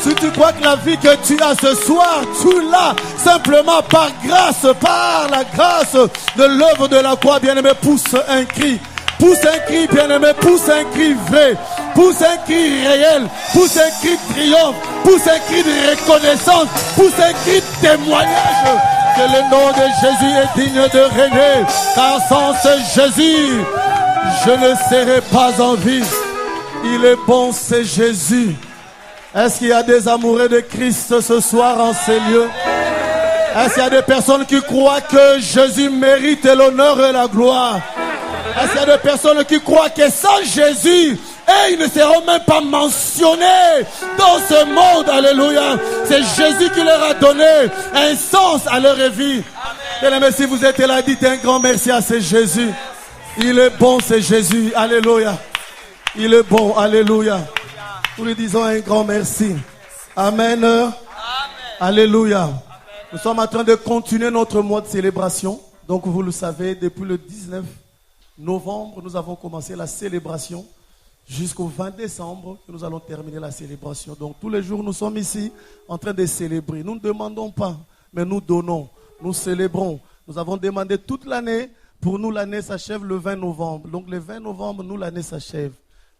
Si tu crois que la vie que tu as ce soir, tu l'as simplement par grâce, par la grâce de l'œuvre de la croix, bien-aimé, pousse un cri. Pousse un cri, bien-aimé, pousse un cri vrai, pousse un cri réel, pousse un cri de triomphe, pousse un cri de reconnaissance, pousse un cri de témoignage que le nom de Jésus est digne de régner, car sans ce Jésus, je ne serai pas en vie. Il est bon, c'est Jésus. Est-ce qu'il y a des amoureux de Christ ce soir en ces lieux? Est-ce qu'il y a des personnes qui croient que Jésus mérite l'honneur et la gloire? Est-ce qu'il y a des personnes qui croient que sans Jésus, ils ne seront même pas mentionnés dans ce monde? Alléluia. C'est Jésus qui leur a donné un sens à leur vie. Bien-aimés, si vous êtes là, dites un grand merci à ce Jésus. Il est bon, c'est Jésus. Alléluia. Il est bon. Alléluia. Nous lui disons un grand merci. Amen. Amen. Alléluia. Nous sommes en train de continuer notre mois de célébration. Donc vous le savez, depuis le 19 novembre, nous avons commencé la célébration jusqu'au 20 décembre que nous allons terminer la célébration. Donc tous les jours, nous sommes ici en train de célébrer. Nous ne demandons pas, mais nous donnons, nous célébrons. Nous avons demandé toute l'année. Pour nous, l'année s'achève le 20 novembre. Donc le 20 novembre, nous, l'année s'achève.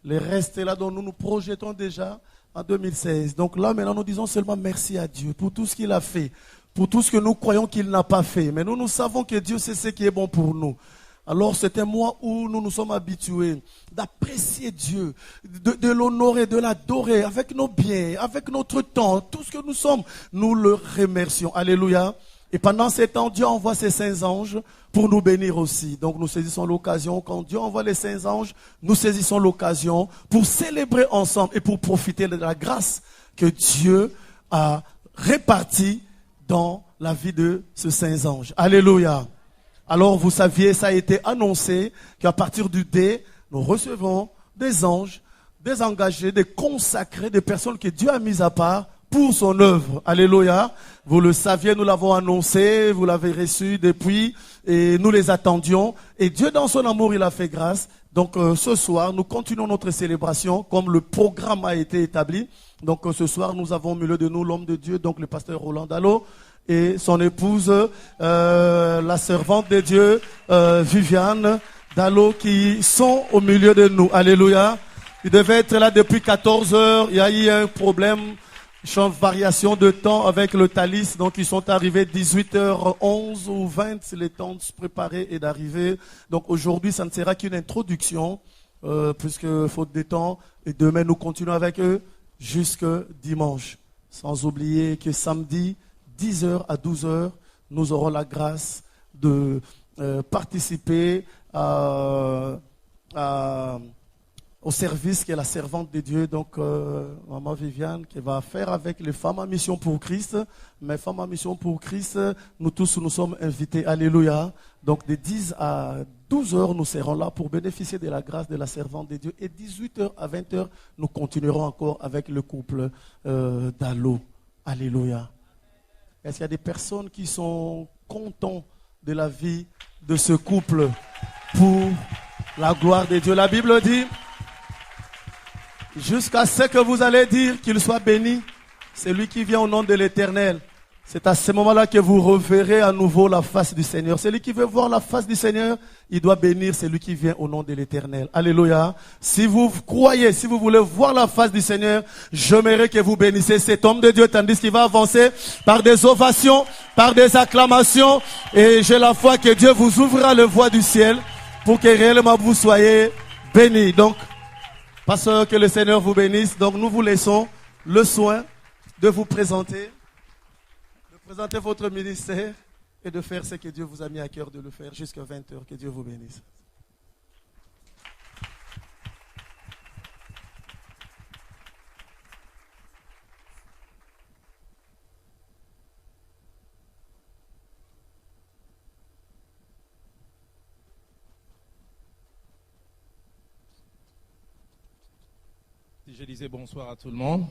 Le reste est là dont nous nous projetons déjà en 2016. Donc là, maintenant, nous disons seulement merci à Dieu pour tout ce qu'il a fait, pour tout ce que nous croyons qu'il n'a pas fait. Mais nous savons que Dieu sait ce qui est bon pour nous. Alors c'est un mois où nous nous sommes habitués d'apprécier Dieu, de l'honorer, de l'adorer avec nos biens, avec notre temps, tout ce que nous sommes, nous le remercions. Alléluia. Et pendant ces temps, Dieu envoie ses saints anges pour nous bénir aussi. Donc nous saisissons l'occasion, quand Dieu envoie les saints anges, nous saisissons l'occasion pour célébrer ensemble et pour profiter de la grâce que Dieu a répartie dans la vie de ce saint ange. Alléluia. Alors vous saviez, ça a été annoncé qu'à partir du dé, nous recevons des anges, des engagés, des consacrés, des personnes que Dieu a mises à part pour son œuvre. Alléluia. Vous le saviez, nous l'avons annoncé, vous l'avez reçu depuis et nous les attendions. Et Dieu dans son amour, il a fait grâce. Donc ce soir, nous continuons notre célébration comme le programme a été établi. Donc ce soir, nous avons au milieu de nous l'homme de Dieu, donc le pasteur Roland Dallot, et son épouse, la servante de Dieu, Viviane Dallot, qui sont au milieu de nous. Alléluia. Ils devaient être là depuis 14 heures. Il y a eu un problème, variation de temps avec le Thalys. Donc ils sont arrivés 18h11 ou 20, c'est le temps de se préparer et d'arriver. Donc aujourd'hui, ça ne sera qu'une introduction, puisque faute de temps. Et demain, nous continuons avec eux jusqu'à dimanche. Sans oublier que samedi, 10h à 12h, nous aurons la grâce de participer au service qui est la servante de Dieu, donc Maman Viviane, qui va faire avec les femmes en mission pour Christ. Mais femmes en mission pour Christ, nous tous, nous sommes invités. Alléluia. Donc de 10 à 12h, nous serons là pour bénéficier de la grâce de la servante de Dieu. Et 18h à 20h, nous continuerons encore avec le couple Dallot. Alléluia. Est-ce qu'il y a des personnes qui sont contents de la vie de ce couple pour la gloire de Dieu? La Bible dit, jusqu'à ce que vous allez dire qu'il soit béni, c'est lui qui vient au nom de l'Éternel. C'est à ce moment-là que vous reverrez à nouveau la face du Seigneur. Celui qui veut voir la face du Seigneur, il doit bénir celui qui vient au nom de l'Éternel. Alléluia. Si vous croyez, si vous voulez voir la face du Seigneur, j'aimerais que vous bénissez cet homme de Dieu, tandis qu'il va avancer par des ovations, par des acclamations. Et j'ai la foi que Dieu vous ouvrira le voie du ciel pour que réellement vous soyez bénis. Donc, parce que le Seigneur vous bénisse. Donc, nous vous laissons le soin de vous présenter votre ministère et de faire ce que Dieu vous a mis à cœur de le faire jusqu'à 20h. Que Dieu vous bénisse. Je disais bonsoir à tout le monde.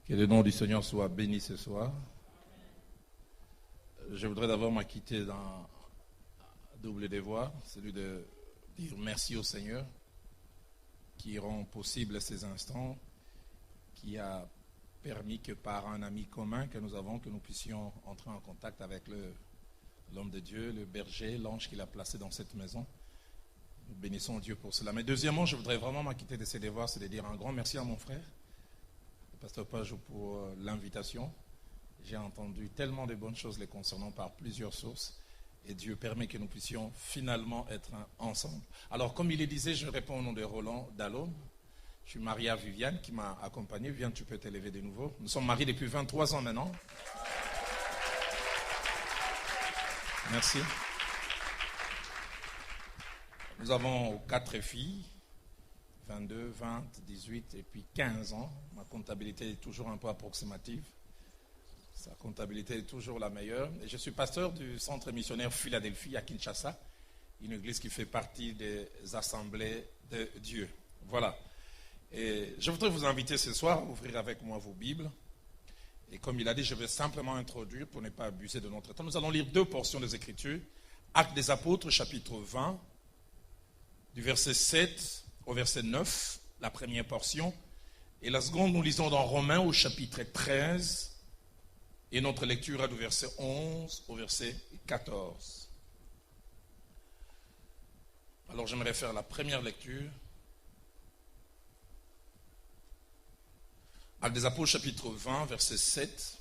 Que le nom du Seigneur soit béni ce soir. Je voudrais d'abord m'acquitter d'un double devoir, celui de dire merci au Seigneur qui rend possible ces instants, qui a permis que par un ami commun que nous avons, que nous puissions entrer en contact avec l'homme de Dieu, le berger, l'ange qu'il a placé dans cette maison. Nous bénissons Dieu pour cela. Mais deuxièmement, je voudrais vraiment m'acquitter de ces devoirs, c'est de dire un grand merci à mon frère, le pasteur Pajot, pour l'invitation. J'ai entendu tellement de bonnes choses les concernant par plusieurs sources. Et Dieu permet que nous puissions finalement être ensemble. Alors, comme il le disait, je réponds au nom de Roland Dallot. Je suis marié à Viviane qui m'a accompagné. Viviane, tu peux t'élever de nouveau. Nous sommes mariés depuis 23 ans maintenant. Merci. Nous avons 4 filles, 22, 20, 18 et puis 15 ans. Ma comptabilité est toujours un peu approximative. Sa comptabilité est toujours la meilleure. Et je suis pasteur du centre missionnaire Philadelphie à Kinshasa, une église qui fait partie des assemblées de Dieu. Voilà. Et je voudrais vous inviter ce soir à ouvrir avec moi vos Bibles. Et comme il a dit, je vais simplement introduire pour ne pas abuser de notre temps. Nous allons lire 2 portions des Écritures. Actes des Apôtres, chapitre 20, du verset 7 au verset 9, la première portion. Et la seconde, nous lisons dans Romains au chapitre 13. Et notre lecture est du verset 11 au verset 14. Alors j'aimerais faire la première lecture. Actes des Apôtres, chapitre 20, verset 7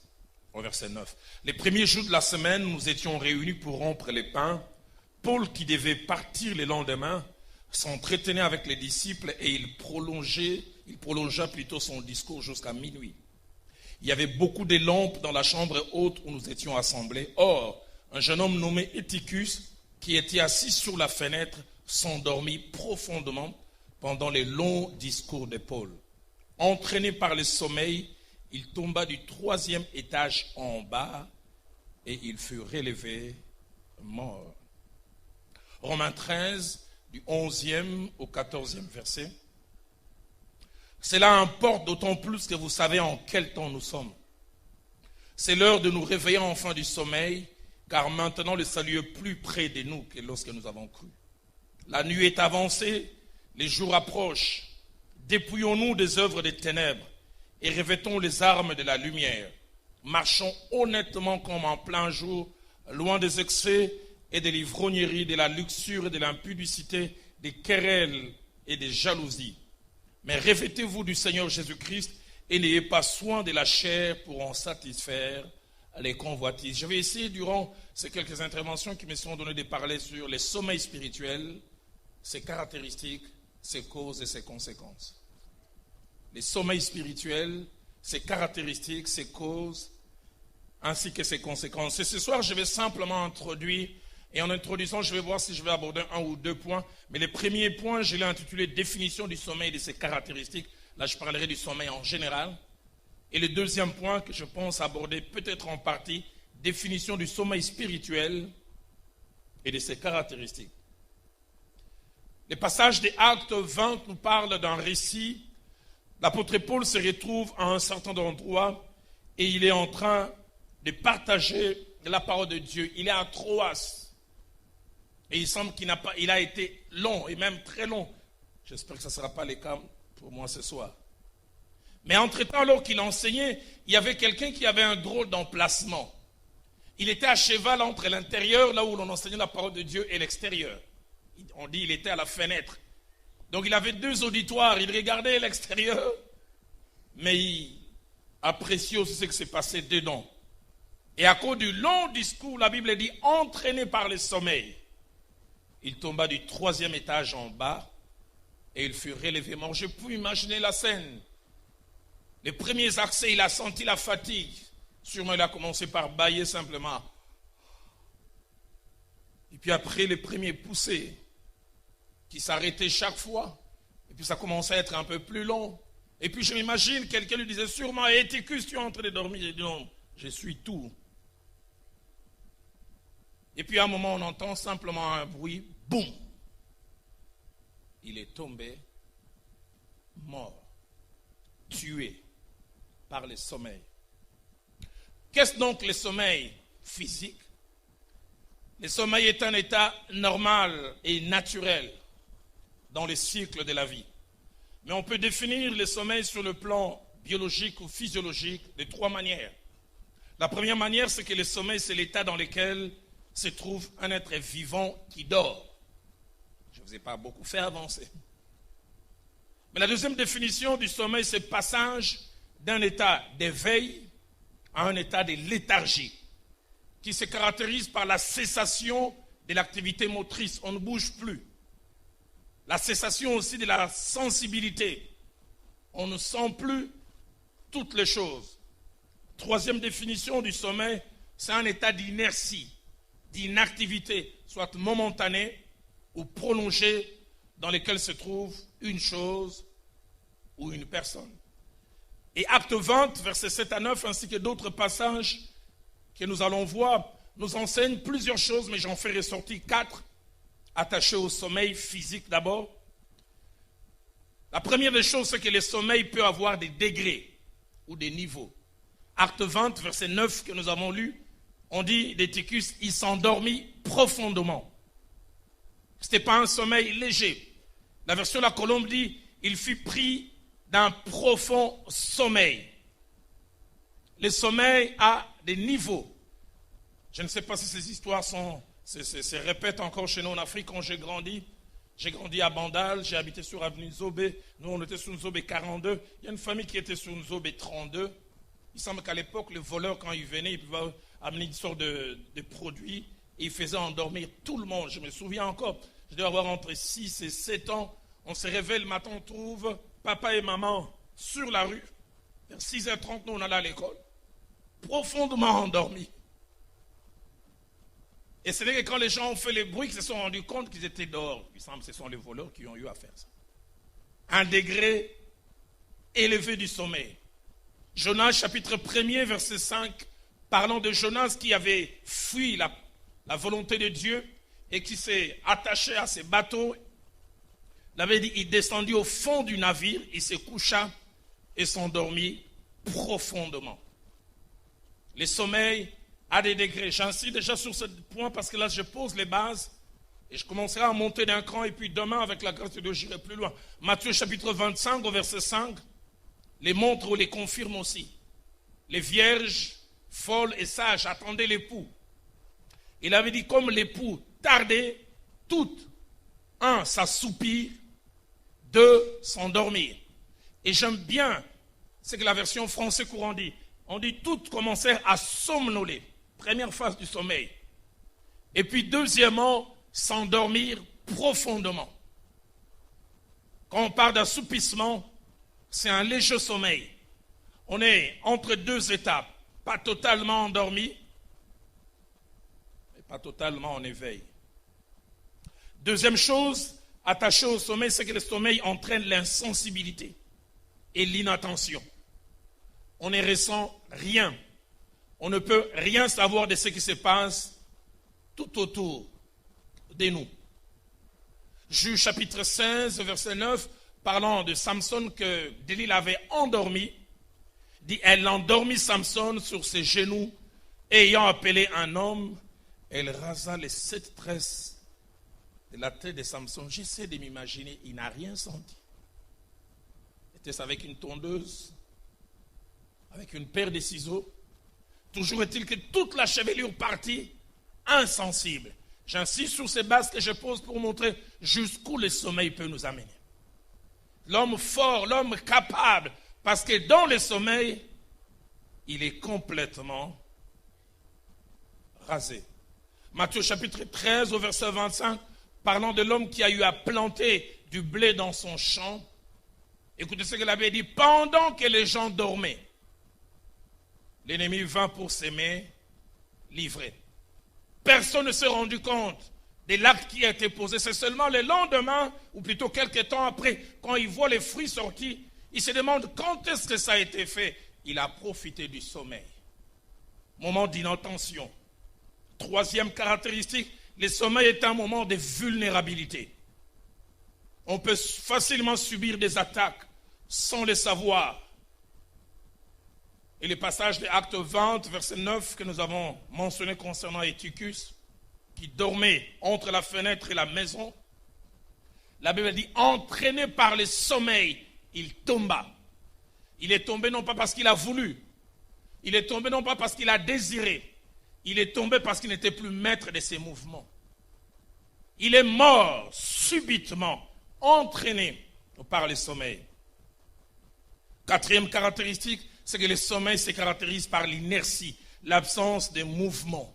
au verset 9. Les premiers jours de la semaine, nous étions réunis pour rompre les pains. Paul, qui devait partir le lendemain, s'entretenait avec les disciples et il prolongea plutôt son discours jusqu'à minuit. Il y avait beaucoup de lampes dans la chambre haute où nous étions assemblés. Or, un jeune homme nommé Eutychus, qui était assis sur la fenêtre, s'endormit profondément pendant les longs discours de Paul. Entraîné par le sommeil, il tomba du 3e étage en bas et il fut relevé mort. Romains 13, du 11e au 14e verset. Cela importe d'autant plus que vous savez en quel temps nous sommes. C'est l'heure de nous réveiller enfin du sommeil, car maintenant le salut est plus près de nous que lorsque nous avons cru. La nuit est avancée, les jours approchent. Dépouillons-nous des œuvres des ténèbres et revêtons les armes de la lumière. Marchons honnêtement comme en plein jour, loin des excès et de l'ivrognerie, de la luxure et de l'impudicité, des querelles et des jalousies. Mais revêtez-vous du Seigneur Jésus-Christ et n'ayez pas soin de la chair pour en satisfaire les convoitises. Je vais essayer durant ces quelques interventions qui me sont données de parler sur les sommeils spirituels, ses caractéristiques, ses causes et ses conséquences. Les sommeils spirituels, ses caractéristiques, ses causes, ainsi que ses conséquences. Et ce soir, je vais simplement introduire. Et en introduisant, je vais voir si je vais aborder 1 ou 2 points. Mais les premiers points, je l'ai intitulé « Définition du sommeil et de ses caractéristiques ». Là, je parlerai du sommeil en général. Et le deuxième point que je pense aborder peut-être en partie, définition du sommeil spirituel et de ses caractéristiques. Le passage des Actes 20 nous parle d'un récit. L'apôtre Paul se retrouve à un certain endroit et il est en train de partager la parole de Dieu. Il est à Troas. Et il semble qu'il a été long, et même très long. J'espère que ce ne sera pas le cas pour moi ce soir. Mais entre-temps, alors qu'il enseignait, il y avait quelqu'un qui avait un drôle d'emplacement. Il était à cheval entre l'intérieur, là où l'on enseignait la parole de Dieu, et l'extérieur. On dit qu'il était à la fenêtre. Donc il avait 2 auditoires, il regardait l'extérieur, mais il appréciait aussi ce qui s'est passé dedans. Et à cause du long discours, la Bible dit, entraîné par le sommeil, il tomba du 3e étage en bas et il fut relevé mort. Je peux imaginer la scène. Les premiers accès, il a senti la fatigue. Sûrement, il a commencé par bâiller simplement. Et puis après, les premiers poussées qui s'arrêtaient chaque fois. Et puis ça commençait à être un peu plus long. Et puis je m'imagine, quelqu'un lui disait sûrement, Eutychus, tu es en train de dormir. Il dit non, je suis tout. Et puis à un moment, on entend simplement un bruit, boum. Il est tombé, mort, tué par le sommeil. Qu'est-ce donc le sommeil physique? Le sommeil est un état normal et naturel dans les cycles de la vie. Mais on peut définir le sommeil sur le plan biologique ou physiologique de 3 manières. La première manière, c'est que le sommeil, c'est l'état dans lequel se trouve un être vivant qui dort. Je ne vous ai pas beaucoup fait avancer. Mais la deuxième définition du sommeil, c'est le passage d'un état d'éveil à un état de léthargie, qui se caractérise par la cessation de l'activité motrice. On ne bouge plus. La cessation aussi de la sensibilité. On ne sent plus toutes les choses. Troisième définition du sommeil, c'est un état d'inertie, d'inactivité, soit momentanée ou prolongée, dans lequel se trouve une chose ou une personne. Et Acte 20, versets 7 à 9, ainsi que d'autres passages que nous allons voir, nous enseignent plusieurs choses, mais j'en fais ressortir 4, attachées au sommeil physique d'abord. La première des choses, c'est que le sommeil peut avoir des degrés ou des niveaux. Acte 20, verset 9 que nous avons lu, on dit d'Éticus, il s'endormit profondément. Ce n'était pas un sommeil léger. La version de la Colombe dit, il fut pris d'un profond sommeil. Le sommeil a des niveaux. Je ne sais pas si ces histoires se répètent encore chez nous en Afrique. Quand j'ai grandi à Bandal, j'ai habité sur avenue Nzobé. Nous, on était sur Nzobé 42. Il y a une famille qui était sur Nzobé 32. Il semble qu'à l'époque, le voleur, quand il venait, il pouvait amener une sorte de produit et il faisait endormir tout le monde. Je me souviens encore, je devais avoir entre 6 et 7 ans. On se réveille le matin, on trouve papa et maman sur la rue. Vers 6h30, nous, on allait à l'école. Profondément endormis. Et c'est vrai que quand les gens ont fait le bruit, qu'ils se sont rendus compte qu'ils étaient dehors. Il semble que ce sont les voleurs qui ont eu à faire ça. Un degré élevé du sommeil. Jonas, chapitre 1er, verset 5, parlant de Jonas qui avait fui la volonté de Dieu et qui s'est attaché à ses bateaux. Il avait dit, il descendit au fond du navire, il se coucha et s'endormit profondément. Le sommeil a des degrés. J'insiste déjà sur ce point parce que là, je pose les bases et je commencerai à monter d'un cran et puis demain, avec la grâce de Dieu, j'irai plus loin. Matthieu chapitre 25, au verset 5, les montre ou les confirme aussi. Les vierges folles et sages attendaient l'époux. Il avait dit, comme l'époux tardait, toutes, 1, s'assoupir, 2, s'endormir. Et j'aime bien ce que la version français courant dit. On dit, toutes commencèrent à somnoler. Première phase du sommeil. Et puis, deuxièmement, s'endormir profondément. Quand on parle d'assoupissement, c'est un léger sommeil. On est entre 2 étapes. Pas totalement endormi, mais pas totalement en éveil. Deuxième chose, attachée au sommeil, c'est que le sommeil entraîne l'insensibilité et l'inattention. On ne ressent rien. On ne peut rien savoir de ce qui se passe tout autour de nous. Juge chapitre 16, verset 9, parlant de Samson que Delilah avait endormi, dit, elle endormit Samson sur ses genoux, et ayant appelé un homme, elle rasa les 7 tresses de la tête de Samson. J'essaie de m'imaginer, il n'a rien senti. Était-ce avec une tondeuse, avec une paire de ciseaux? Toujours est-il que toute la chevelure partit insensible. J'insiste sur ces bases que je pose pour montrer jusqu'où le sommeil peut nous amener. L'homme fort, l'homme capable, parce que dans le sommeil, il est complètement rasé. Matthieu chapitre 13 au verset 25, parlant de l'homme qui a eu à planter du blé dans son champ. Écoutez ce qu'il avait dit, pendant que les gens dormaient, l'ennemi vint pour s'aimer, livrer. Personne ne s'est rendu compte de l'acte qui a été posé. C'est seulement le lendemain, ou plutôt quelques temps après, quand il voit les fruits sortis, il se demande quand est-ce que ça a été fait. Il a profité du sommeil. Moment d'inattention. Troisième caractéristique, le sommeil est un moment de vulnérabilité. On peut facilement subir des attaques sans le savoir. Et le passage de Acte 20, verset 9, que nous avons mentionné concernant Éticus, qui dormait entre la fenêtre et la maison, la Bible dit, entraîné par le sommeil, il tomba. Il est tombé non pas parce qu'il a voulu. Il est tombé non pas parce qu'il a désiré. Il est tombé parce qu'il n'était plus maître de ses mouvements. Il est mort subitement, entraîné par le sommeil. Quatrième caractéristique, c'est que le sommeil se caractérise par l'inertie, l'absence de mouvement.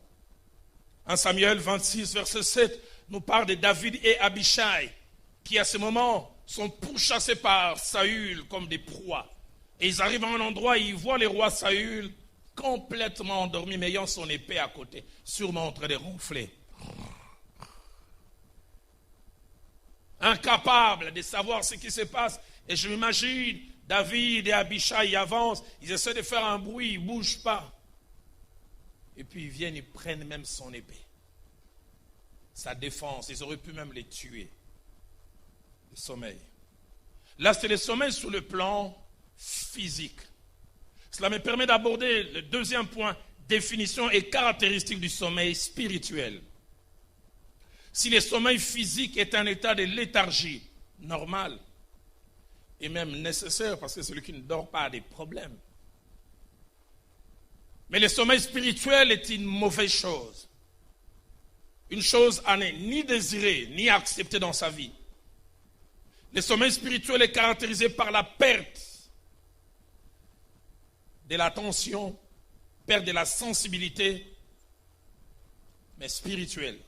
1 Samuel 26, verset 7, nous parle de David et Abishai, qui à ce moment sont pourchassés par Saül comme des proies. Et ils arrivent à un endroit et ils voient le roi Saül complètement endormi, mais ayant son épée à côté, sûrement en train de ronfler. Incapable de savoir ce qui se passe. Et je m'imagine, David et Abishai avancent, ils essaient de faire un bruit, ils ne bougent pas. Et puis ils viennent, ils prennent même son épée. Sa défense, ils auraient pu même les tuer. Le sommeil. Là, c'est le sommeil sur le plan physique. Cela me permet d'aborder le deuxième point, définition et caractéristique du sommeil spirituel. Si le sommeil physique est un état de léthargie normal et même nécessaire, parce que celui qui ne dort pas a des problèmes. Mais le sommeil spirituel est une mauvaise chose. Une chose à ne ni désirer, ni accepter dans sa vie. Le sommeil spirituel est caractérisé par la perte de l'attention, perte de la sensibilité, mais spirituelle.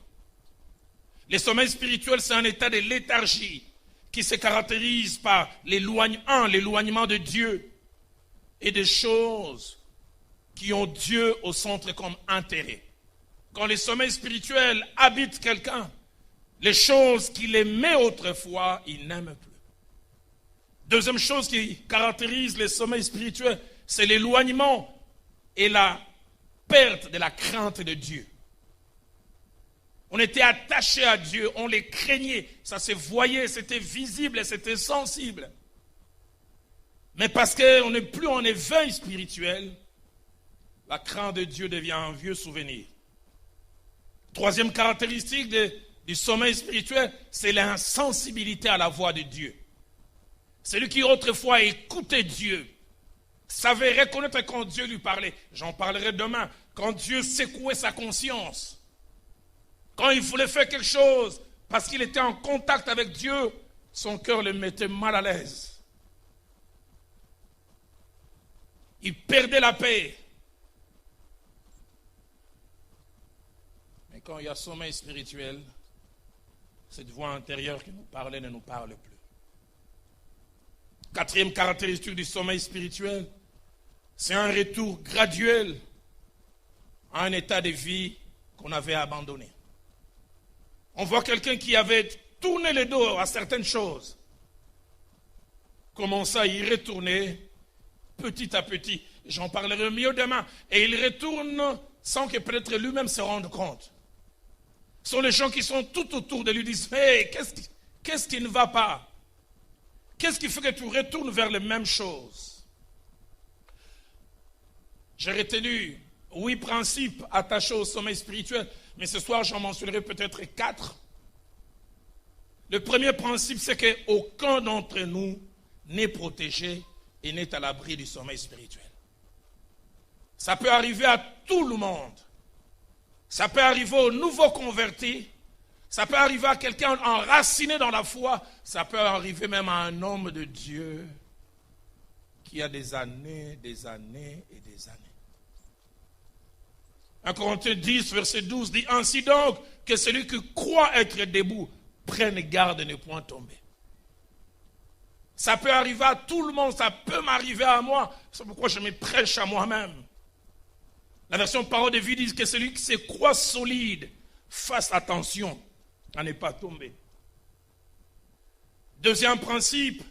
Le sommeil spirituel, c'est un état de léthargie qui se caractérise par l'éloignement de Dieu et des choses qui ont Dieu au centre comme intérêt. Quand le sommeil spirituel habite quelqu'un, les choses qu'il aimait autrefois, il n'aime plus. Deuxième chose qui caractérise le sommeil spirituel, c'est l'éloignement et la perte de la crainte de Dieu. On était attaché à Dieu, on les craignait, ça se voyait, c'était visible, c'était sensible. Mais parce qu'on n'est plus en éveil spirituel, la crainte de Dieu devient un vieux souvenir. Troisième caractéristique du sommeil spirituel, c'est l'insensibilité à la voix de Dieu. Celui qui autrefois écoutait Dieu, savait reconnaître quand Dieu lui parlait. J'en parlerai demain. Quand Dieu secouait sa conscience, quand il voulait faire quelque chose, parce qu'il était en contact avec Dieu, son cœur le mettait mal à l'aise. Il perdait la paix. Mais quand il y a sommeil spirituel, cette voix intérieure qui nous parlait ne nous parle plus. Quatrième caractéristique du sommeil spirituel, c'est un retour graduel à un état de vie qu'on avait abandonné. On voit quelqu'un qui avait tourné le dos à certaines choses, commence à y retourner petit à petit. J'en parlerai mieux demain. Et il retourne sans que peut-être lui-même se rende compte. Ce sont les gens qui sont tout autour de lui, disent « Hey, qu'est-ce qui ne va pas? Qu'est-ce qui fait que tu retournes vers les mêmes choses ?» J'ai retenu 8 principes attachés au sommeil spirituel, mais ce soir j'en mentionnerai peut-être 4. Le premier principe, c'est qu'aucun d'entre nous n'est protégé et n'est à l'abri du sommeil spirituel. Ça peut arriver à tout le monde. Ça peut arriver aux nouveaux convertis. Ça peut arriver à quelqu'un enraciné dans la foi. Ça peut arriver même à un homme de Dieu qui a des années et des années. 1 Corinthiens 10, verset 12 dit « Ainsi donc, que celui qui croit être debout prenne garde de ne point tomber. » Ça peut arriver à tout le monde, ça peut m'arriver à moi. C'est pourquoi je me prêche à moi-même. La version parole de vie dit que celui qui se croit solide fasse attention à ne pas tomber. Deuxième principe,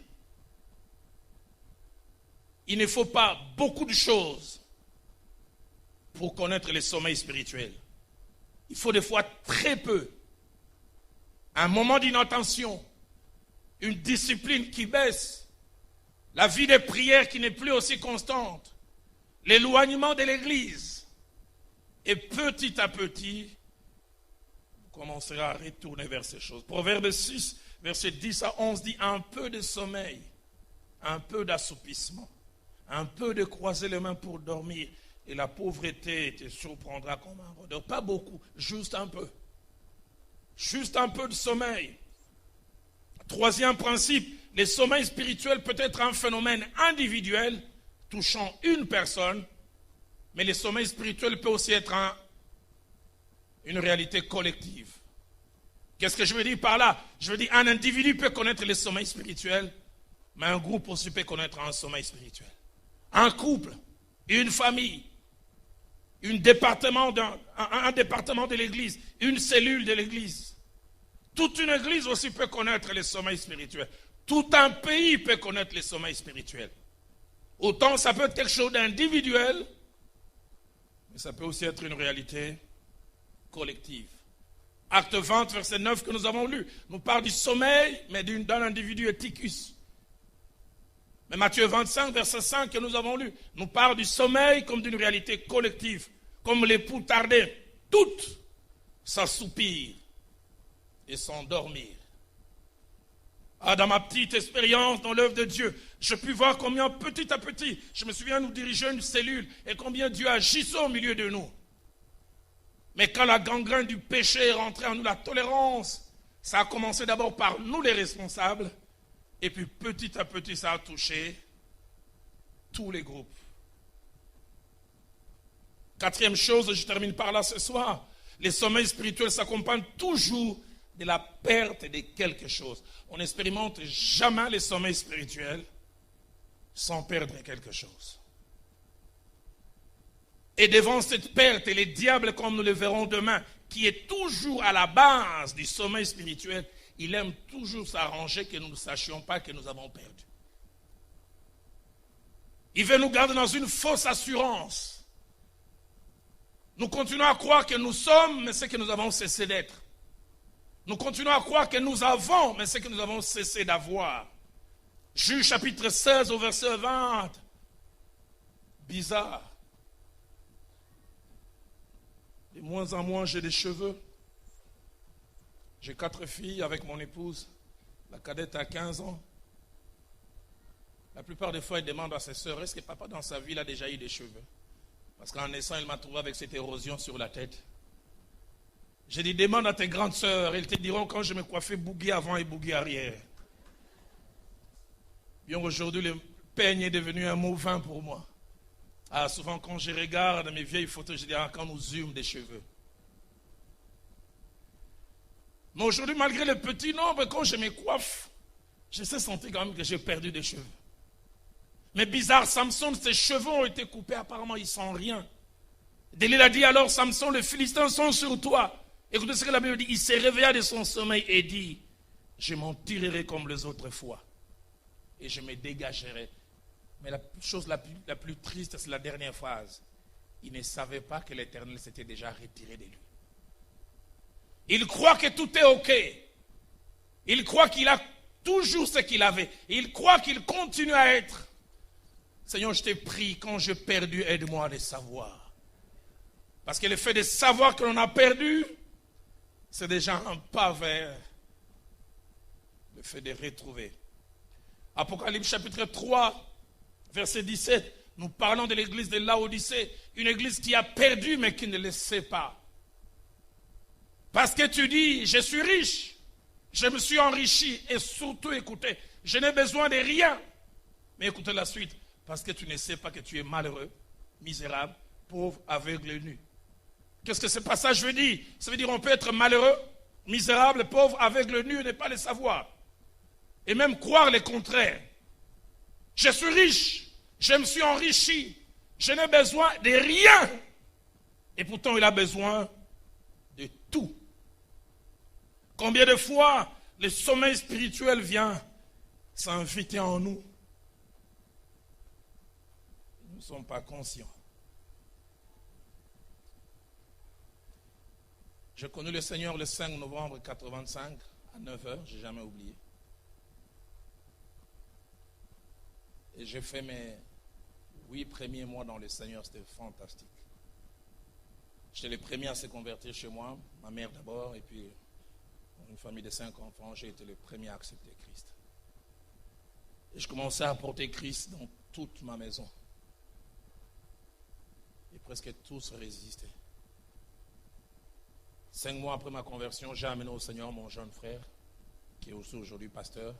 il ne faut pas beaucoup de choses pour connaître le sommeil spirituel. Il faut des fois très peu. Un moment d'inattention, une discipline qui baisse, la vie de prière qui n'est plus aussi constante, l'éloignement de l'église. Et petit à petit, on commencera à retourner vers ces choses. Proverbe 6, verset 10 à 11 dit « Un peu de sommeil, un peu d'assoupissement, Un peu de croiser les mains pour dormir. Et la pauvreté te surprendra comme un rôdeur. Pas beaucoup, juste un peu. Juste un peu de sommeil. Troisième principe, le sommeil spirituel peut être un phénomène individuel touchant une personne, mais le sommeil spirituel peut aussi être une réalité collective. Qu'est-ce que je veux dire par là? Je veux dire, un individu peut connaître le sommeil spirituel, mais un groupe aussi peut connaître un sommeil spirituel. Un couple, une famille, un département de l'église, une cellule de l'église. Toute une église aussi peut connaître le sommeil spirituel. Tout un pays peut connaître le sommeil spirituel. Autant ça peut être quelque chose d'individuel, mais ça peut aussi être une réalité collective. Acte 20, verset 9 que nous avons lu, nous parle du sommeil, mais d'un individu Eutychus. Mais Matthieu 25, verset 5 que nous avons lu, nous parle du sommeil comme d'une réalité collective, comme l'époux tardait, toutes s'assoupir et s'endormir. Ah, dans ma petite expérience dans l'œuvre de Dieu, je puis voir combien petit à petit, je me souviens nous diriger une cellule et combien Dieu agissait au milieu de nous. Mais quand la gangrène du péché est rentrée en nous, la tolérance, ça a commencé d'abord par nous les responsables, et puis petit à petit ça a touché tous les groupes. Quatrième chose, je termine par là ce soir, les sommeils spirituels s'accompagnent toujours de la perte de quelque chose. On n'expérimente jamais les sommeils spirituels sans perdre quelque chose. Et devant cette perte, et les diables, comme nous le verrons demain, qui est toujours à la base du sommeil spirituel, il aime toujours s'arranger que nous ne sachions pas que nous avons perdu. Il veut nous garder dans une fausse assurance. Nous continuons à croire que nous sommes, mais c'est que nous avons cessé d'être. Nous continuons à croire que nous avons, mais c'est que nous avons cessé d'avoir. Juge chapitre 16 au verset 20. Bizarre. De moins en moins, j'ai des cheveux. J'ai 4 filles avec mon épouse. La cadette a 15 ans. La plupart des fois, elle demande à ses sœurs, est-ce que papa dans sa vie il a déjà eu des cheveux? Parce qu'en naissant, elle m'a trouvé avec cette érosion sur la tête. J'ai dit, demande à tes grandes sœurs. Elles te diront quand je me coiffais bougie avant et bougie arrière. Bien aujourd'hui, le peigne est devenu un mot vain pour moi. Ah, souvent quand je regarde mes vieilles photos, je dis, ah, quand nous eûmes des cheveux. Mais aujourd'hui, malgré le petit nombre, quand je me coiffe, je sais sentir quand même que j'ai perdu des cheveux. Mais bizarre, Samson, ses cheveux ont été coupés, apparemment ils ne sont rien. Délile a dit alors, Samson, les Philistins sont sur toi. Écoutez ce que la Bible dit, il s'est réveillé de son sommeil et dit, je m'en tirerai comme les autres fois. Et je me dégagerai. Mais la chose la plus triste, c'est la dernière phrase. Il ne savait pas que l'Éternel s'était déjà retiré de lui. Il croit que tout est OK. Il croit qu'il a toujours ce qu'il avait. Il croit qu'il continue à être. Seigneur, je t'ai prie, quand j'ai perdu, aide-moi à le savoir. Parce que le fait de savoir que l'on a perdu, c'est déjà un pas vers le fait de retrouver. Apocalypse chapitre 3, verset 17, nous parlons de l'église de Laodicée, une église qui a perdu mais qui ne le sait pas. Parce que tu dis, je suis riche, je me suis enrichi et surtout écoutez, je n'ai besoin de rien. Mais écoutez la suite, parce que tu ne sais pas que tu es malheureux, misérable, pauvre, aveugle et nu. Qu'est-ce que ce passage veut dire? Ça veut dire qu'on peut être malheureux, misérable, pauvre, aveugle, nu et ne pas le savoir. Et même croire le contraire. Je suis riche, je me suis enrichi, je n'ai besoin de rien. Et pourtant il a besoin de tout. Combien de fois le sommeil spirituel vient s'inviter en nous? Nous ne sommes pas conscients. J'ai connu le Seigneur le 5 novembre 1985 à 9h, je n'ai jamais oublié. Et j'ai fait mes 8 premiers mois dans le Seigneur, c'était fantastique. J'étais le premier à se convertir chez moi, ma mère d'abord, et puis une famille de 5 enfants, j'ai été le premier à accepter Christ. Et je commençais à porter Christ dans toute ma maison. presque tous résistaient. 5 mois après ma conversion, j'ai amené au Seigneur mon jeune frère, qui est aussi aujourd'hui pasteur.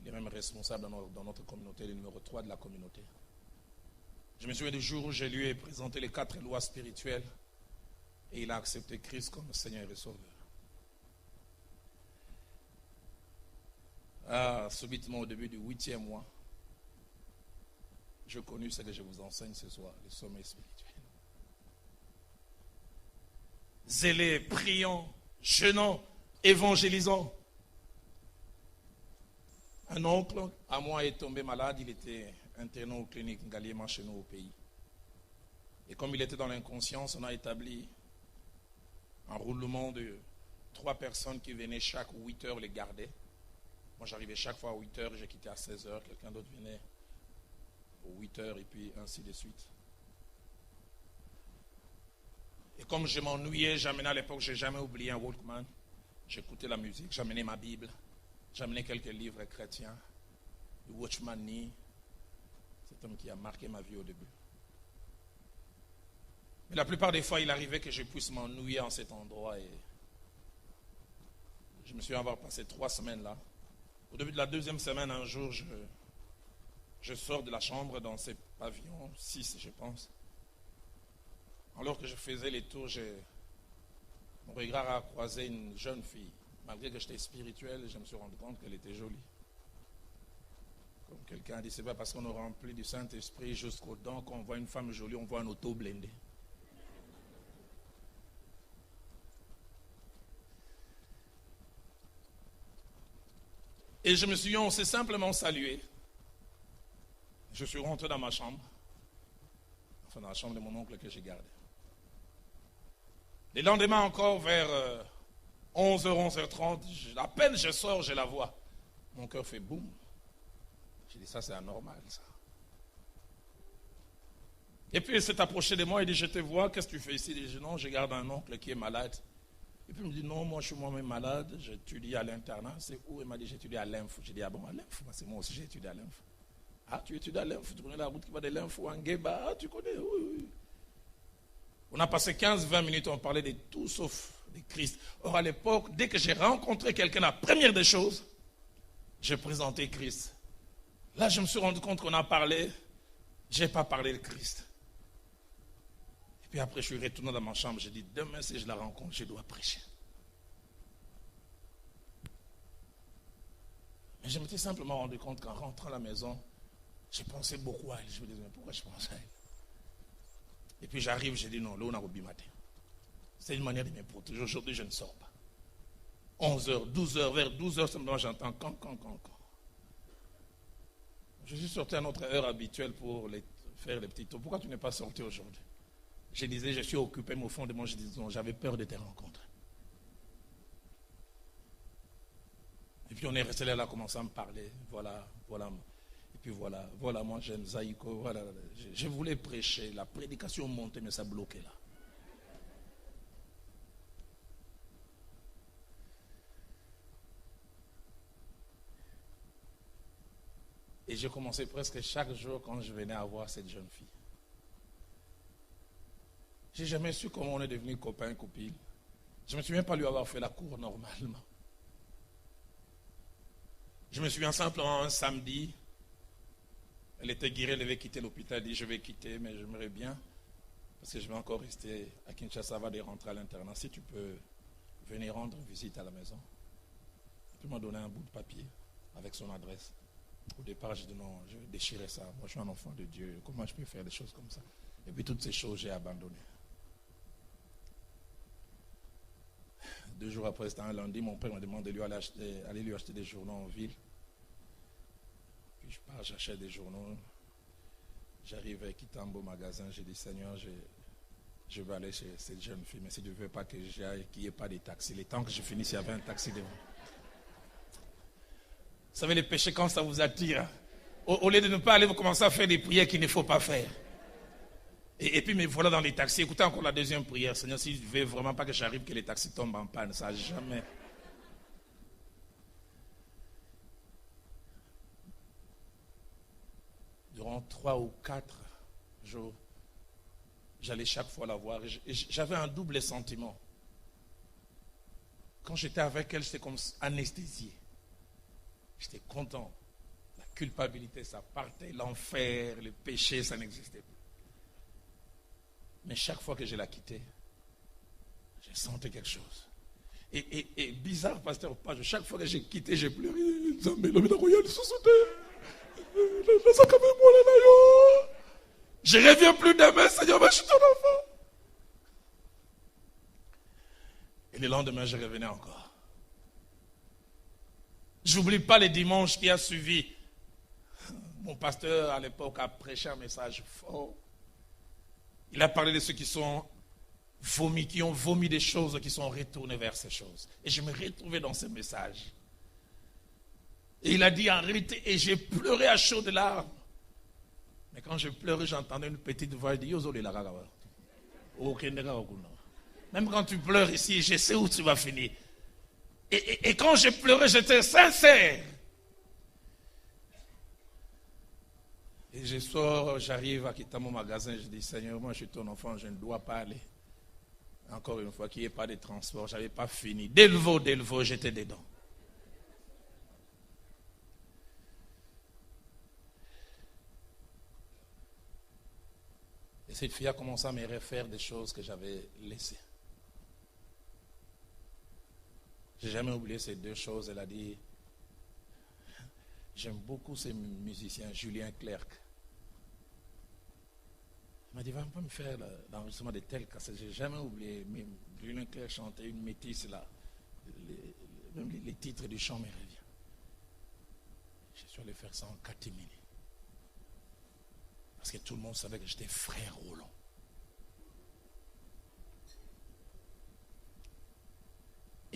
Il est même responsable dans notre communauté, le numéro 3 de la communauté. Je me souviens du jour où je lui ai présenté les 4 lois spirituelles et il a accepté Christ comme Seigneur et Sauveur. Subitement, au début du 8e mois, je connus ce que je vous enseigne ce soir, le sommeil spirituel. Zélé, priant, jeûnant, évangélisant. Un oncle à moi est tombé malade, il était interné aux cliniques Ngaliema chez nous au pays. Et comme il était dans l'inconscience, on a établi un roulement de 3 personnes qui venaient chaque 8 heures les garder. Moi j'arrivais chaque fois à 8 heures, je quittais à 16 heures, quelqu'un d'autre venait aux 8 heures et puis ainsi de suite. Et comme je m'ennuyais, j'amenais à l'époque, je n'ai jamais oublié un Walkman, j'écoutais la musique, j'amenais ma Bible, j'amenais quelques livres chrétiens, du Watchman Nee, cet homme qui a marqué ma vie au début. Mais la plupart des fois, il arrivait que je puisse m'ennuyer en cet endroit et je me suis avoir passé 3 semaines là. Au début de la 2e semaine, un jour, je sors de la chambre dans ces pavillons, 6 je pense. Alors que je faisais les tours, mon regard a croisé une jeune fille. Malgré que j'étais spirituel, je me suis rendu compte qu'elle était jolie. Comme quelqu'un a dit, c'est pas parce qu'on est rempli du Saint-Esprit jusqu'aux dents qu'on voit une femme jolie, on voit un auto blindé. Et je me suis dit, on s'est simplement salué. Je suis rentré dans ma chambre. Enfin, dans la chambre de mon oncle que j'ai gardée. Le lendemain encore, vers 11h, 11h30, à peine je sors, je la vois. Mon cœur fait boum. J'ai dit, ça c'est anormal, ça. Et puis elle s'est approchée de moi et dit, je te vois, qu'est-ce que tu fais ici? Je dis, non, je garde un oncle qui est malade. Et puis il me dit, non, moi je suis moi-même malade, j'étudie à l'internat. C'est où? Il m'a dit, j'étudie à l'Inf. J'ai dit, ah bon, à l'Inf? C'est moi aussi, j'ai étudié à l'Inf. Ah, tu étudies à l'Inf, tu connais la route qui va de l'Inf ou Ngueba? Ah, tu connais, oui. On a passé 15-20 minutes, on parlait de tout sauf de Christ. Or, à l'époque, dès que j'ai rencontré quelqu'un, la première des choses, j'ai présenté Christ. Là, je me suis rendu compte qu'on a parlé, je n'ai pas parlé de Christ. Et puis après, je suis retourné dans ma chambre, j'ai dit, demain, si je la rencontre, je dois prêcher. Mais je m'étais simplement rendu compte qu'en rentrant à la maison, j'ai pensé beaucoup à elle. Je me disais, mais pourquoi je pense à elle? Et puis j'arrive, je dis non, là on a Robi matin. C'est une manière de me protéger. Aujourd'hui, je ne sors pas. 11h, 12h, vers 12h, simplement j'entends quand. Je suis sorti à notre heure habituelle pour faire les petits tours. Pourquoi tu n'es pas sorti aujourd'hui? Je disais, je suis occupé, mais au fond de moi, je disais, non, j'avais peur de te rencontrer. Et puis on est resté là, on a commencé à me parler. Voilà. Et puis voilà, moi j'aime Zaïko, voilà. Je voulais prêcher, la prédication montait, mais ça bloquait là. Et j'ai commencé presque chaque jour quand je venais à voir cette jeune fille. J'ai jamais su comment on est devenu copain, copine. Je ne me souviens pas lui avoir fait la cour normalement. Je me souviens simplement un samedi, elle était guérie, elle devait quitter l'hôpital, elle dit je vais quitter, mais j'aimerais bien, parce que je vais encore rester à Kinshasa avant de rentrer à l'internat, si tu peux venir rendre visite à la maison. Tu m'as donné un bout de papier avec son adresse. Au départ, j'ai dit non, je vais déchirer ça. Moi, je suis un enfant de Dieu. Comment je peux faire des choses comme ça? Et puis, toutes ces choses, j'ai abandonné. 2 jours après, c'était un lundi, mon père m'a demandé de aller lui acheter des journaux en ville. Puis je pars, j'achète des journaux. J'arrive à Kitambo magasin, j'ai dit Seigneur, je vais aller chez cette jeune fille, mais si tu ne veux pas que j'aille, qu'il n'y ait pas de taxi. Le temps que je finisse, il y avait un taxi devant. Vous savez, les péchés, quand ça vous attire, au lieu de ne pas aller, vous commencez à faire des prières qu'il ne faut pas faire. Et puis, me voilà dans les taxis. Écoutez encore la deuxième prière. Seigneur, si je ne veux vraiment pas que j'arrive, que les taxis tombent en panne, ça jamais. Durant 3 ou 4 jours, J'allais chaque fois la voir et j'avais un double sentiment. Quand j'étais avec elle, j'étais comme anesthésié. J'étais content. La culpabilité, ça partait. L'enfer, le péché, ça n'existait plus. Mais chaque fois que je la quittais, je sentais quelque chose. Et bizarre, pasteur Page, chaque fois que j'ai quitté, j'ai pleuré. Je ne reviens plus demain, Seigneur, mais je suis ton enfant. Et le lendemain, je revenais encore. Je n'oublie pas les dimanches qui a suivi. Mon pasteur, à l'époque, a prêché un message fort. Il a parlé de ceux qui sont vomis, qui ont vomi des choses, qui sont retournés vers ces choses. Et je me retrouvais dans ce message. Et il a dit arrêtez, et j'ai pleuré à chaudes larmes. Mais quand je pleurais, j'entendais une petite voix dire même quand tu pleures ici, je sais où tu vas finir. Et quand je pleurais, j'étais sincère. Et je sors, j'arrive à quitter mon magasin, je dis Seigneur, moi je suis ton enfant, je ne dois pas aller. Encore une fois, qu'il n'y ait pas de transport, je n'avais pas fini. Dès le vol, j'étais dedans. Et cette fille a commencé à me refaire des choses que j'avais laissées. Je n'ai jamais oublié ces deux choses. Elle a dit, j'aime beaucoup ces musiciens, Julien Clerc. Elle m'a dit, va pas me faire l'enregistrement de tels cassettes. Je n'ai jamais oublié. Mais Julien Clerc chantait une métisse là. Même les titres du chant me reviennent. Je suis allé faire ça en catimini. Parce que tout le monde savait que j'étais frère Roland.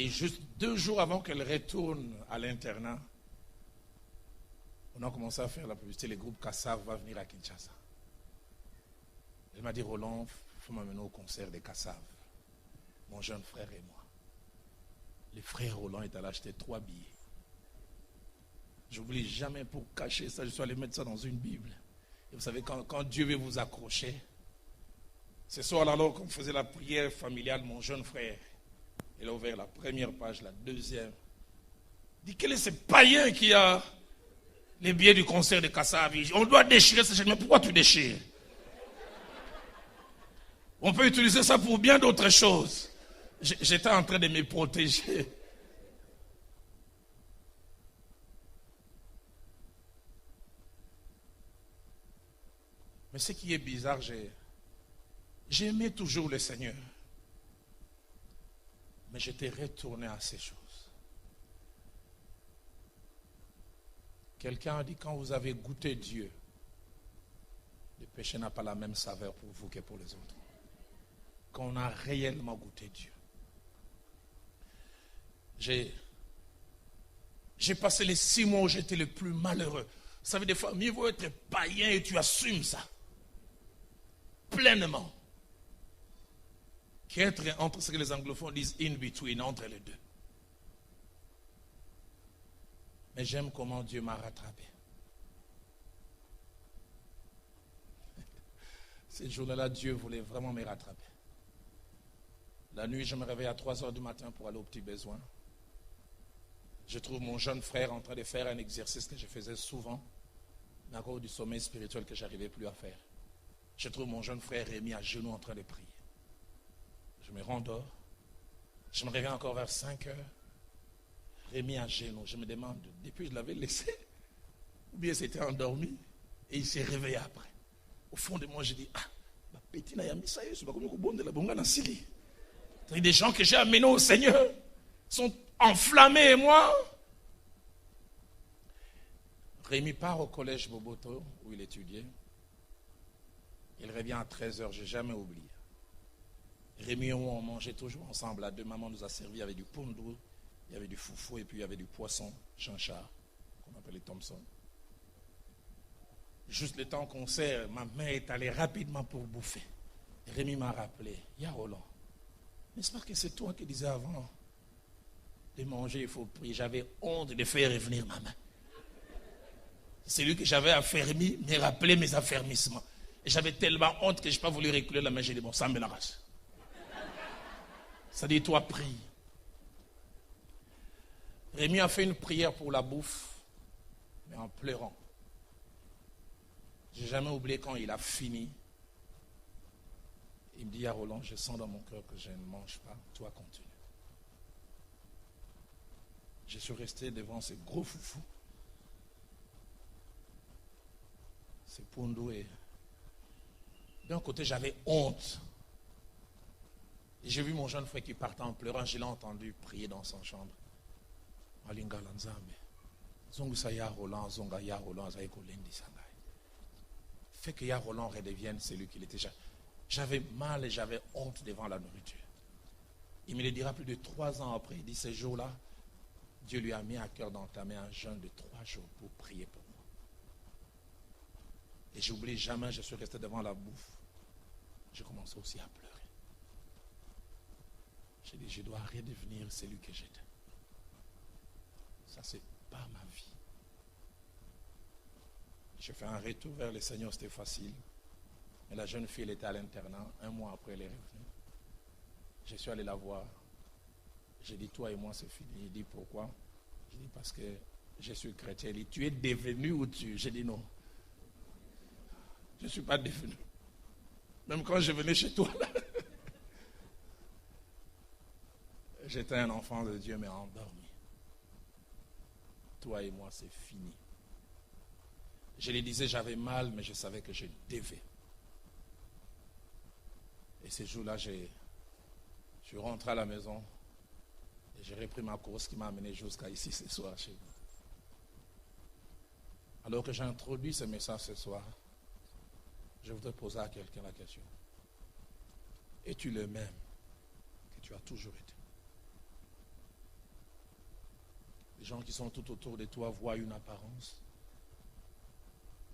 Et juste 2 jours avant qu'elle retourne à l'internat, on a commencé à faire la publicité. Le groupe Kassav va venir à Kinshasa. Elle m'a dit, Roland, il faut m'amener au concert de Kassav. Mon jeune frère et moi. Le frère Roland est allé acheter 3 billets. Je n'oublie jamais, pour cacher ça, je suis allé mettre ça dans une Bible. Et vous savez, quand Dieu veut vous accrocher, ce soir, alors qu'on faisait la prière familiale, mon jeune frère, il a ouvert la première page, la deuxième. Il dit, quel est ce païen qui a les billets du concert de Kassav? On doit déchirer ce chèque. Mais pourquoi tu déchires? On peut utiliser ça pour bien d'autres choses. J'étais en train de me protéger. Mais ce qui est bizarre, j'ai aimé toujours le Seigneur. Mais j'étais retourné à ces choses. Quelqu'un a dit, quand vous avez goûté Dieu, le péché n'a pas la même saveur pour vous que pour les autres. Quand on a réellement goûté Dieu. J'ai passé les 6 mois où j'étais le plus malheureux. Vous savez, des fois, mieux vaut être païen et tu assumes ça. Pleinement. Qu'être entre ce que les anglophones disent in between, entre les deux. Mais j'aime comment Dieu m'a rattrapé. Cette journée-là, Dieu voulait vraiment me rattraper. La nuit, je me réveille à 3h du matin pour aller au petit besoin. Je trouve mon jeune frère en train de faire un exercice que je faisais souvent, mais à cause du sommeil spirituel que je n'arrivais plus à faire. Je trouve mon jeune frère Rémi à genoux en train de prier. Je me rendors. Je me réveille encore vers 5h. Rémi à genoux. Je me demande, depuis je l'avais laissé, ou bien c'était endormi, et il s'est réveillé après. Au fond de moi, je dis, ma petite n'a mis ça, c'est pas comme bon de la bonga dans Sili. Des gens que j'ai amenés au Seigneur sont enflammés, et moi. Rémi part au collège Boboto, où il étudiait. Il revient à 13h, je n'ai jamais oublié. Rémi et moi, on mangeait toujours ensemble. À 2, maman nous a servi avec du poundou, il y avait du foufou et puis il y avait du poisson, chanchard, qu'on appelle les Thompson. Juste le temps qu'on sert, ma mère est allée rapidement pour bouffer. Rémi m'a rappelé, il y a Roland. N'est-ce pas que c'est toi qui disais avant de manger, il faut prier. J'avais honte de faire revenir ma main. C'est lui que j'avais affermi, me rappeler mes affermissements. Et j'avais tellement honte que je n'ai pas voulu reculer la main. J'ai dit, bon, ça me la rage. Ça dit, toi, prie. Rémi a fait une prière pour la bouffe, mais en pleurant. Je n'ai jamais oublié quand il a fini. Il me dit, à Roland, je sens dans mon cœur que je ne mange pas. Toi, continue. Je suis resté devant ces gros foufous. C'est Poundou et d'un côté j'avais honte. Et j'ai vu mon jeune frère qui partait en pleurant, je l'ai entendu prier dans son chambre. Alinga Lanzambe. Zongusa ya Roland, zonga ya Roland, zaiko lendi sangai. Fait que ya Roland redevienne celui qu'il était. J'avais mal et j'avais honte devant la nourriture. Il me le dira plus de 3 ans après. Il dit, ce jour-là, Dieu lui a mis à cœur d'entamer un jeûne de 3 jours pour prier pour moi. Et j'oublie jamais, je suis resté devant la bouffe. J'ai commencé aussi à pleurer. J'ai dit, je dois redevenir celui que j'étais. Ça, c'est pas ma vie. J'ai fait un retour vers le Seigneur, c'était facile. Mais la jeune fille, elle était à l'internat. 1 mois après, elle est revenue. Je suis allé la voir. J'ai dit, toi et moi, c'est fini. Il dit, pourquoi? J'ai dit, parce que je suis chrétien. Il dit, tu es devenu ou tu? J'ai dit, non. Je ne suis pas devenu. Même quand je venais chez toi, j'étais un enfant de Dieu, mais endormi. Toi et moi, c'est fini. Je lui disais, j'avais mal, mais je savais que je devais. Et ce jour-là, je suis rentré à la maison et j'ai repris ma course qui m'a amené jusqu'à ici ce soir chez vous. Alors que j'ai introduit ce message ce soir, je voudrais poser à quelqu'un la question. Es-tu le même que tu as toujours été? Les gens qui sont tout autour de toi voient une apparence.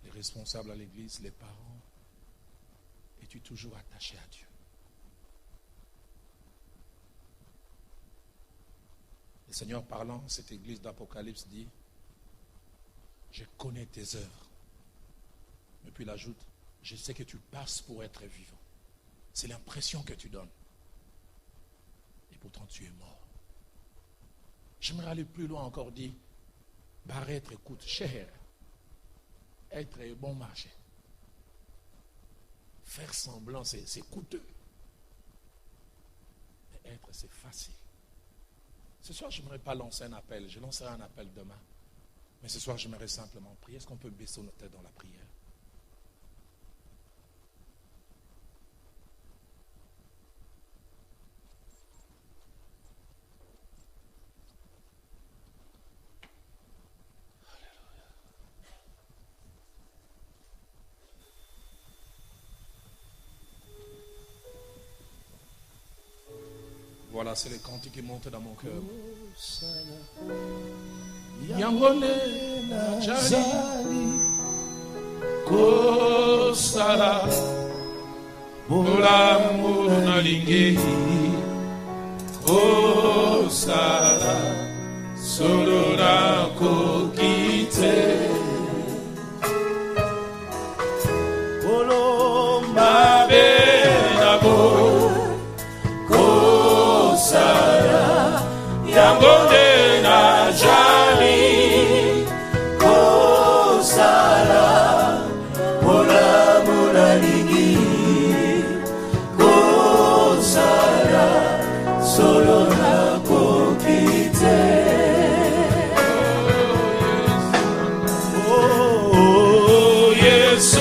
Les responsables à l'église, les parents. Es-tu toujours attaché à Dieu? Le Seigneur parlant, cette église d'Apocalypse dit, je connais tes œuvres. Et puis il ajoute, je sais que tu passes pour être vivant. C'est l'impression que tu donnes. Et pourtant tu es mort. J'aimerais aller plus loin encore, dire, paraître coûte cher. Être bon marché. Faire semblant, c'est coûteux. Mais être, c'est facile. Ce soir, je n'aimerais pas lancer un appel. Je lancerai un appel demain. Mais ce soir, j'aimerais simplement prier. Est-ce qu'on peut baisser nos têtes dans la prière? Voilà, c'est le cantique qui monte dans mon cœur. Yangone Najali Kosala Bola Mona Lingehi Kosala Solora Kokite Kolomba Benabo Yangone Najali Kosala Mola Mola Ligi Kosala Solo na Kokite Oh yes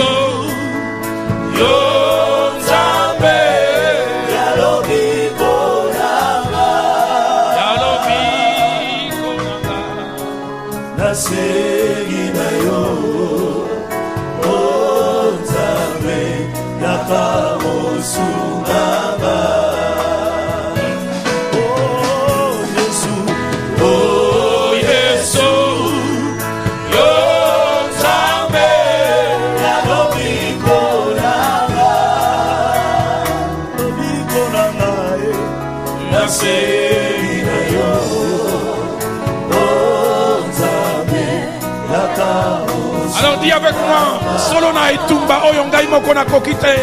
Alors Dis avec moi, solo na etumba oyo ngai moko nakoki te.